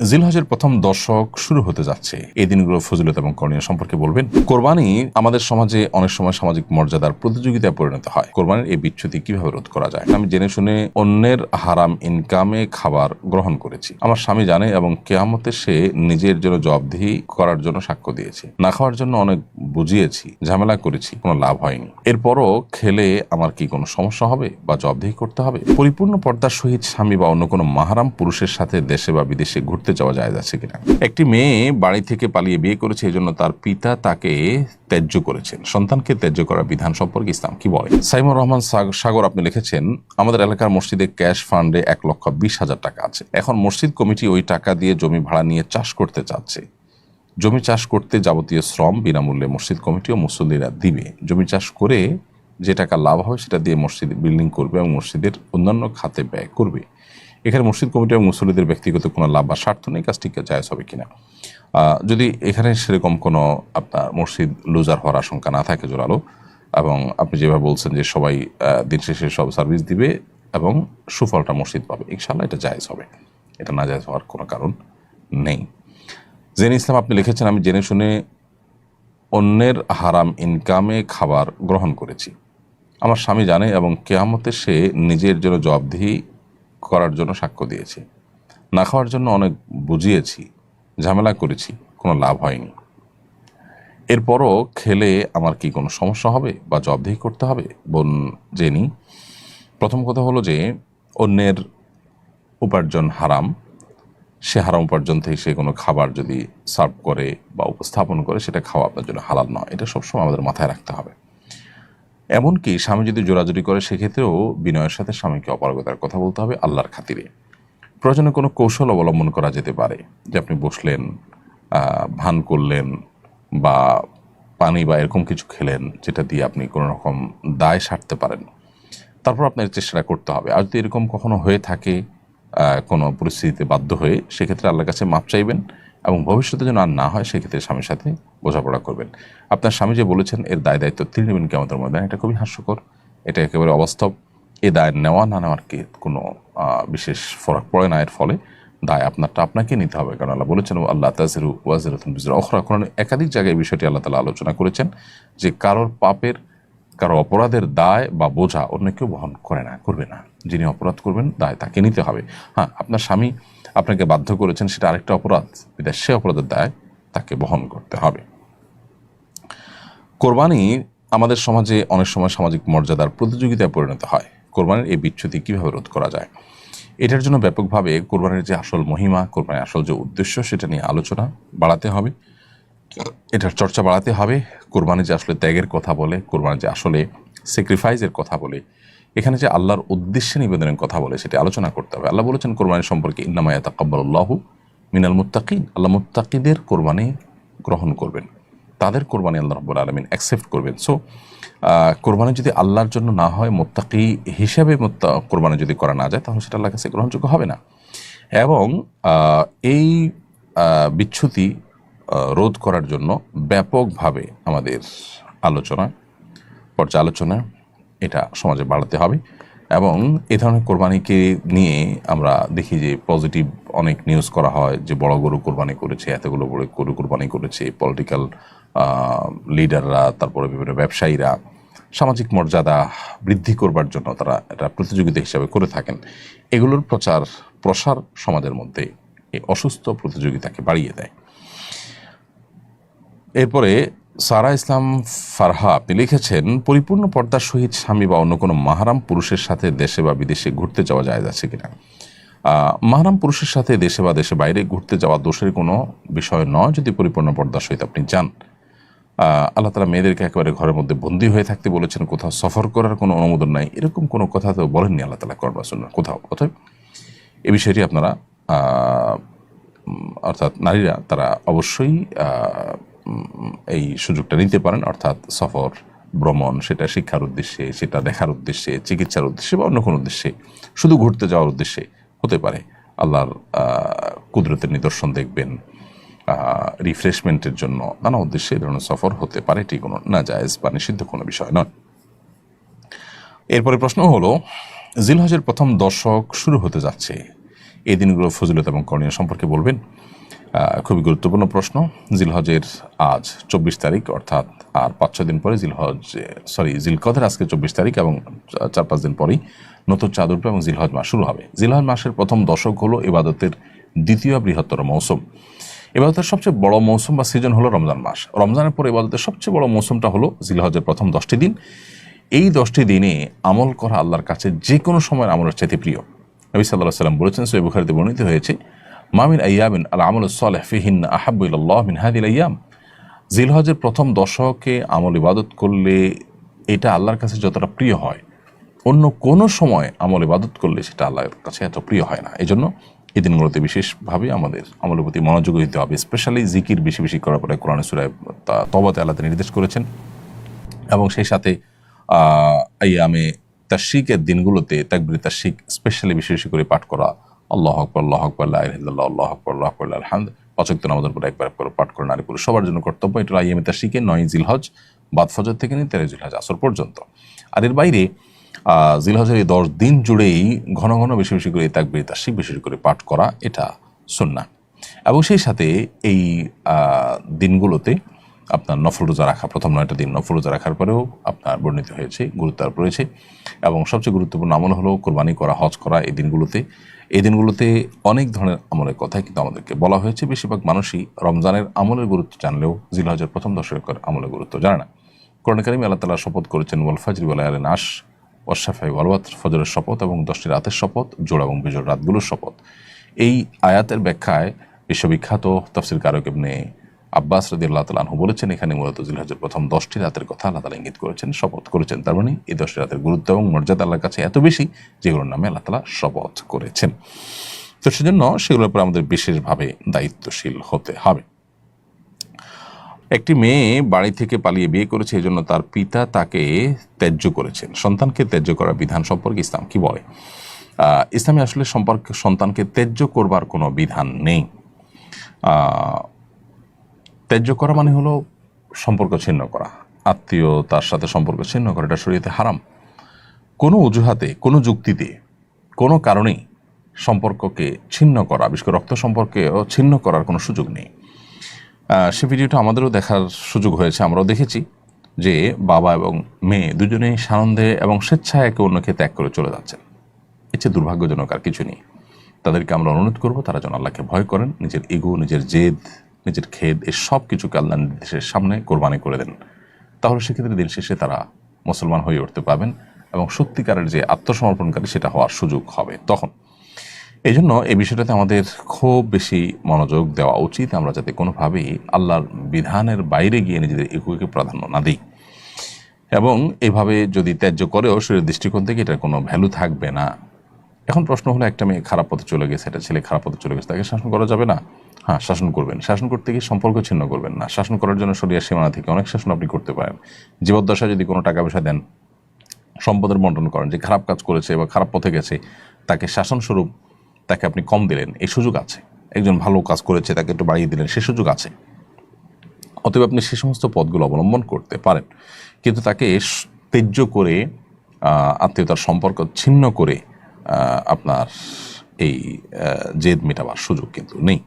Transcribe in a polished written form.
জিলহজের প্রথম দশক শুরু হতে যাচ্ছে। এই দিনগুলো ফজিলত এবং করণীয় সম্পর্কে বলবেন। কোরবানি আমাদের সমাজে অনেক সময় সামাজিক মর্যাদার প্রতিযোগিতায় পরিণত হয়। কোরবানির এই বিচ্যুতি কিভাবে রোধ করা যায়? আমি জেনে শুনে অন্যের হারাম ইনকামে খাবার গ্রহণ করেছি। আমার স্বামী জানে এবং কেয়ামতে সে নিজের জন্য জবাবদিহি করার জন্য সাক্ষ্য দিয়েছে। না খাওয়ার জন্য অনেক বুঝিয়েছি, ঝামেলা করেছি, কোনো লাভ হয়নি। এরপরও খেলে আমার কি কোনো সমস্যা হবে বা জবাবদিহি করতে হবে? পরিপূর্ণ পর্দার সহিত স্বামী বা অন্য কোনো মাহারাম পুরুষের সাথে দেশে বা বিদেশে ঘুরতে যাওয়া যায় আছে কিনা? একটি মেয়ে বাড়ি থেকে পালিয়ে বিয়ে করেছে, এই জন্য তার পিতা তাকে ত্যায্য করেছেন। সন্তানকে ত্যায্য করার বিধান সম্পর্কে ইসলাম কি বলে? সাইমুর রহমান সাগর আপনি লিখেছেন, আমাদের এলাকার মসজিদে ক্যাশ ফান্ডে 1,20,000 টাকা আছে। এখন মসজিদ কমিটি ওই টাকা দিয়ে জমি ভাড়া নিয়ে চাষ করতে চাচ্ছে। জমি চাষ করতে যাবতীয় শ্রম বিনামূল্যে মসজিদ কমিটি ও মুসল্লিরা দিবে। জমি চাষ করে যে টাকা লাভ হবে সেটা দিয়ে মসজিদ বিল্ডিং করবে এবং মসজিদের অন্যান্য খাতে ব্যয় করবে। এখানে মসজিদ কমিটি এবং মুসল্লিদের ব্যক্তিগত কোনো লাভ বা স্বার্থ নেই, কাজটি জায়েজ হবে কিনা? যদি এখানে সেরকম কোনো আপনার মসজিদ লুজার হওয়ার আশঙ্কা না থাকে জোরালো, এবং আপনি যেভাবে বলছেন যে সবাই দিন শেষে সব সার্ভিস দিবে এবং সুফলটা মসজিদ পাবে, ইনশাআল্লাহ এটা জায়েজ হবে। এটা না জায়েজ হওয়ার কোনো কারণ নেই। জেনে ইসলাম আপনি লিখেছেন, আমি জেনে শুনে অন্যের হারাম ইনকামে খাবার গ্রহণ করেছি। আমার স্বামী জানে এবং কেয়ামতে সে নিজের জন্য জবাবদিহি করার জন্য সাক্ষ্য দিয়েছে। না খাওয়ার জন্য অনেক বুঝিয়েছি, ঝামেলা করেছি, কোনো লাভ হয়নি। এরপরও খেলে আমার কি কোনো সমস্যা হবে বা জবাবদিহি করতে হবে? বোন জেনি, প্রথম কথা হলো যে অন্যের উপার্জন হারাম। সে হারাম উপার্জন থেকে সে কোনো খাবার যদি সার্ভ করে বা উপস্থাপন করে, সেটা খাওয়া আপনার জন্য হালাল নয়। এটা সবসময় আমাদের মাথায় রাখতে হবে। এমনকি স্বামী যদি জোরাজুরি করে, সেক্ষেত্রেও বিনয়ের সাথে স্বামীকে অপারগতার কথা বলতে হবে আল্লাহর খাতিরে। প্রয়োজনে কোনো কৌশল অবলম্বন করা যেতে পারে, যে আপনি বসলেন, ভান করলেন বা পানি বা এরকম কিছু খেলেন যেটা দিয়ে আপনি কোনো রকম দায় সারতে পারেন। তারপর আপনার চেষ্টাটা করতে হবে। আর যদি এরকম কখনো হয়ে থাকে কোনো পরিস্থিতিতে বাধ্য হয়ে, সেক্ষেত্রে আল্লাহর কাছে মাপ চাইবেন এবং ভবিষ্যতে যেন আর না হয় সেক্ষেত্রে স্বামীর সাথে বোঝাপড়া করবেন। আপনার স্বামী যে বলেছেন এর দায় দায়িত্ব তিনি নেবেন কিয়ামতের ময়দানে, এটা খুবই হাস্যকর, এটা একেবারে অবাস্তব। এ দায় নেওয়া না নেওয়ার কি কোনো বিশেষ ফরক পড়ে না। এর ফলে দায় আপনারটা আপনাকে নিতে হবে, কারণ আল্লাহ বলেছেন আল্লাহ তাজিরু ওয়াজিরাতুন বিজরা উখরা। কোরআনে একাধিক জায়গায় এই বিষয়টি আল্লাহ তাআলা আলোচনা করেছেন যে কারোর পাপের, কারো অপরাধের দায় বা বোঝা অন্য কেউ বহন করে না, করবে না। যিনি অপরাধ করবেন দায় তাকে নিতে হবে। হ্যাঁ, আপনার স্বামী আপনাকে বাধ্য করেছেন, সেটা আরেকটা অপরাধ, বিধায় সে অপরাধের দায় তাকে বহন করতে হবে। কোরবানি আমাদের সমাজে অনেক সময় সামাজিক মর্যাদার প্রতিযোগিতায় পরিণত হয়। কোরবানির এই বিচ্যুতি কিভাবে রোধ করা যায়? এটার জন্য ব্যাপকভাবে কোরবানির যে আসল মহিমা, কোরবানির আসল যে উদ্দেশ্য, সেটা নিয়ে আলোচনা বাড়াতে হবে, এটার চর্চা বাড়াতে হবে। কোরবানি যে আসলে ত্যাগের কথা বলে, কোরবানি যে আসলে স্যাক্রিফাইসের কথা বলে, এখানে যে আল্লাহর উদ্দেশ্যে নিবেদনের কথা বলে, সেটা আলোচনা করতে হবে। আল্লাহ বলেছেন কোরবানি সম্পর্কে, ইন্নামা ইয়াতাকাব্বালুল্লাহু মিনাল মুত্তাকিন, আল্লাহ মুত্তাকিদের কোরবানি গ্রহণ করবেন, তাদের কোরবানি আল্লাহ রাব্বুল আলামিন অ্যাকসেপ্ট করবেন। সো কোরবানি যদি আল্লাহর জন্য না হয়, মুত্তাকি হিসাবে কোরবানি যদি করা না যায়, তাহলে সেটা আল্লাহর কাছে গ্রহণযোগ্য হবে না। এবং এই বিচ্যুতি রোধ করার জন্য ব্যাপকভাবে আমাদের পর্যালোচনা এটা সমাজে বাড়াতে হবে। এবং এ ধরনের কোরবানিকে নিয়ে আমরা দেখি যে পজিটিভ অনেক নিউজ করা হয়, যে বড় গরু কোরবানি করেছে, এতগুলো বড় গরু কোরবানি করেছে, পলিটিক্যাল লিডাররা, তারপরে বিভিন্ন ব্যবসায়ীরা সামাজিক মর্যাদা বৃদ্ধি করবার জন্য তারা এটা প্রতিযোগিতা হিসাবে করে থাকেন। এগুলোর প্রসার সমাজের মধ্যে এই অসুস্থ প্রতিযোগিতাকে বাড়িয়ে দেয়। এরপরে সারা ইসলাম ফারহা আপনি লিখেছেন, পরিপূর্ণ পর্দার সহিত স্বামী বা অন্য কোনো মাহারাম পুরুষের সাথে দেশে বা বিদেশে ঘুরতে যাওয়া যায় আছে কিনা? মাহারাম পুরুষের সাথে দেশে বা দেশে বাইরে ঘুরতে যাওয়া দোষের কোনো বিষয় নয়, যদি পরিপূর্ণ পর্দার সহিত আপনি যান। আল্লাহ তাআলা মেয়েদেরকে একেবারে ঘরের মধ্যে বন্দী হয়ে থাকতে বলেছেন, কোথাও সফর করার কোনো অনুমোদন নাই, এরকম কোনো কথা তো বলেননি আল্লাহ তাআলা কোরআন বা সুন্নাহ কোথাও। অতএব এই বিষয়টি আপনারা অর্থাৎ নারীরা তারা অবশ্যই এই সুযোগটা নিতে পারেন, অর্থাৎ সফর ভ্রমণ, সেটা শিক্ষার উদ্দেশ্যে, সেটা দেখার উদ্দেশ্যে, চিকিৎসার উদ্দেশ্যে বা অন্য কোনো উদ্দেশ্যে, শুধু ঘুরতে যাওয়ার উদ্দেশ্যে হতে পারে। আল্লাহর কুদরতের নিদর্শন দেখবেন, রিফ্রেশমেন্টের জন্য, নানা উদ্দেশ্যে এই ধরনের সফর হতে পারে। এটি কোনো নাজায়েজ বা নিষিদ্ধ কোনো বিষয় নয়। এরপরে প্রশ্ন হলো, জিলহজের প্রথম দশক শুরু হতে যাচ্ছে। এই দিনগুলোর ফজিলত এবং করণীয় সম্পর্কে বলবেন। খুবই গুরুত্বপূর্ণ প্রশ্ন। জিলহজের আজ 24 তারিখ, অর্থাৎ আর 5-6 দিন পরে জিলকদের আজকে 24 তারিখ এবং 4-5 দিন পরেই নতুন চাঁদ উঠবে এবং জিলহজ মাস শুরু হবে। জিলহজ মাসের প্রথম দশক হলো ইবাদতের দ্বিতীয় বৃহত্তর মৌসুম। ইবাদতের সবচেয়ে বড় মৌসুম বা সিজন হলো রমজান মাস। রমজানের পরে ইবাদতের সবচেয়ে বড় মৌসুমটা হলো জিলহজের প্রথম 10টি দিন। এই 10টি দিনে আমল করা আল্লাহর কাছে যে কোনো সময়ের আমলের চাইতে প্রিয়। নবী সাল্লাল্লাহু আলাইহি ওয়াসাল্লাম বলেছেন, সহিহ বুখারীতে বর্ণিত হয়েছে, মামিন আইয়ামিন আল আমালুস সালিহ ফিহিন্না আহাব্বু ইলাল্লাহ মিন হাযিহিল আইয়াম। জিলহজের প্রথম দশকে আমল ইবাদত করলে এটা আল্লাহর কাছে যতটা প্রিয় হয়, অন্য কোনো সময় আমল ইবাদত করলে সেটা আল্লাহর কাছে এত প্রিয় হয় না। এই জন্য এই দিনগুলোতে বিশেষভাবে আমাদের আমলের প্রতি মনোযোগী দিতে হবে। স্পেশালি জিকির বেশি বেশি করার পরে কোরআন সূরা তওবাতে আল্লাহ নির্দেশ করেছেন এবং সেই সাথে আইয়ামে তাশরিকের দিনগুলোতে তাকবীর তাশরিক স্পেশালি বেশি বেশি করে পাঠ করা, আল্লাহু আকবার, আল্লাহু আকবার, লা ইলাহা ইল্লাল্লাহ, আল্লাহু আকবার, আল্লাহু আকবার, লিল হামদ, 5 ওয়াক্ত নামাজের পরে একবার করে পাঠ করে নারী পুরুষ সবার জন্য কর্তব্য। এটা আইয়ামে তাশরিকে 9 জিলহজ বাদ ফজর থেকে নিয়ে 13 জিলহজ আসর পর্যন্ত। আর এর বাইরে জিলহজের এই 10 দিন জুড়েই ঘন ঘন বেশি বেশি করে তাকবীর তাশরিক বেশি বেশি করে পাঠ করা এটা সুন্নাহ। এবং সেই সাথে এই দিনগুলোতে আপনার নফল রোজা রাখা, প্রথম 9টা দিন নফল রোজা রাখার পরেও আপনার বর্ণিত হয়েছে, গুরুত্ব আরোপ রয়েছে। এবং সবচেয়ে গুরুত্বপূর্ণ আমল হলো কোরবানি করা, হজ করা। এই দিনগুলোতে অনেক ধরনের আমলের কথা কিন্তু আমাদেরকে বলা হয়েছে। বেশিরভাগ মানুষই রমজানের আমলের গুরুত্ব জানলেও জিলহজের প্রথম দশকের আমলের গুরুত্ব জানে না। কোরআন কারীমে আল্লাহ তাআলা শপথ করেছেন, ওয়াল ফাজরি ওয়া লায়ালিন আশর ওয়াশ শাফা'i ওয়াল ওয়াতর, ফজরের শপথ এবং 10টি রাতের শপথ, জোড়া এবং বিজোড় রাতগুলোর শপথ। এই আয়াতের ব্যাখ্যায় বিশ্ববিখ্যাত তাফসীর কারক ইবনে আব্বাস রাদিয়াল্লাহু তাআলা আনহু বলেছেন, এখানে মূলত জিলহজের প্রথম 10টি রাতের কথা আল্লাহ তাআলা ইঙ্গিত করেছেন, শপথ করেছেন। তার মানে এই 10টি রাতের গুরুত্ব এবং মর্যাদা আল্লাহর কাছে এত বেশি যেগুলোর নামে আল্লাহ তাআলা শপথ করেছেন। তো সেজন্য সেগুলোর উপর আমাদের বিশেষভাবে দায়িত্বশীল হতে হবে। একটি মেয়ে বাড়ি থেকে পালিয়ে বিয়ে করেছে, এই জন্য তার পিতা তাকে ত্যায্য করেছেন। সন্তানকে ত্যায্য করার বিধান সম্পর্কে ইসলাম কি বলে? ইসলামে আসলে সন্তানকে ত্যায্য করবার কোনো বিধান নেই। ত্যায্য করা মানে হলো সম্পর্ক ছিন্ন করা, আত্মীয়তার সাথে সম্পর্ক ছিন্ন করা। এটা শরীয়তে হারাম। কোনো অজুহাতে, কোনো যুক্তিতে, কোনো কারণেই সম্পর্ককে ছিন্ন করা, বিশেষ করে রক্ত সম্পর্কেও ছিন্ন করার কোনো সুযোগ নেই। সে ভিডিওটা আমাদেরও দেখার সুযোগ হয়েছে। আমরাও দেখেছি যে বাবা এবং মেয়ে দুজনেই সানন্দে এবং স্বেচ্ছায় একে অন্যকে ত্যাগ করে চলে যাচ্ছেন। এর চেয়ে দুর্ভাগ্যজনক আর কিছু নেই। তাদেরকে আমরা অনুরোধ করবো তারা যেন আল্লাহকে ভয় করেন, নিজের ইগো, নিজের জেদ, নিজের খেদ, এই সব কিছুকে আল্লাহর নির্দেশের সামনে কোরবানি করে দেন। তাহলে সেক্ষেত্রে দিন শেষে তারা মুসলমান হয়ে উঠতে পারবেন এবং সত্যিকারের যে আত্মসমর্পণকারী সেটা হওয়ার সুযোগ হবে তখন। এই জন্য এই বিষয়টাতে আমাদের খুব বেশি মনোযোগ দেওয়া উচিত, আমরা যাতে কোনোভাবেই আল্লাহর বিধানের বাইরে গিয়ে নিজেদের ইগোকে প্রাধান্য না দিই। এবং এভাবে যদি ত্যায্য করেও শরীরের দৃষ্টিকোণ থেকে এটার কোনো ভ্যালু থাকবে না। এখন প্রশ্ন হলো, একটা মেয়ে খারাপ পথে চলে গেছে, একটা ছেলে খারাপ পথে চলে গেছে, তাকে শাসন করা যাবে না? হ্যাঁ, শাসন করবেন। শাসন করতে গিয়ে সম্পর্ক ছিন্ন করবেন না। শাসন করার জন্য শরীরের সীমানা থেকে অনেক শাসন আপনি করতে পারেন। জীবদ্দশায় যদি কোনো টাকা পয়সা দেন, সম্পদের বন্টন করেন, যে খারাপ কাজ করেছে বা খারাপ পথে গেছে তাকে শাসনস্বরূপ তাকে আপনি কম দিলেন, এই সুযোগ আছে। একজন ভালো কাজ করেছে তাকে একটু বাড়িয়ে দিলেন, সে সুযোগ আছে। অতএব আপনি সে সমস্ত পথগুলো অবলম্বন করতে পারেন, কিন্তু তাকে ত্যায্য করে, আত্মীয়তার সম্পর্ক ছিন্ন করে আপনার এই জেদ মেটাবার সুযোগ কিন্তু নেই।